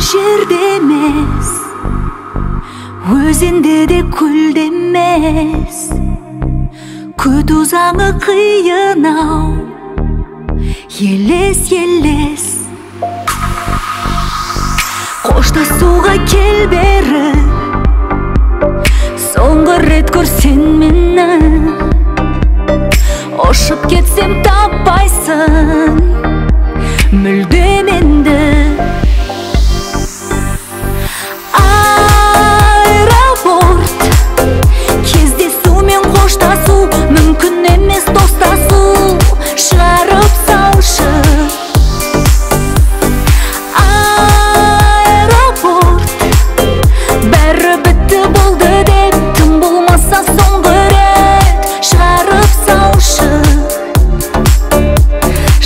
жерде емес, өзенде де көлде емес. Күту заңы қиын ау, елес елес. Қоштасуға кел бері, соңғы рет көрсен мені. Ұшып кетсем таппайсың мүлдем енді. Аэропорт, кездесу мен қоштасу, мүмкін емес достасу. Шығарып салшы. Аэропорт, бәрі бітті болды деп, тым болмаса соңғы рет шығарып салшы.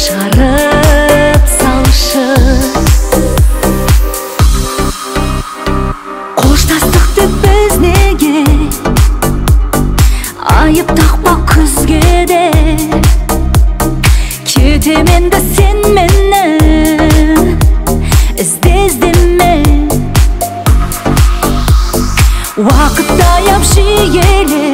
Шығарып салшы. Қоштастық деп біз неге айып тақпа күзге де. Кетем енді сен мені іздеме. Уақыт аяп жиеле,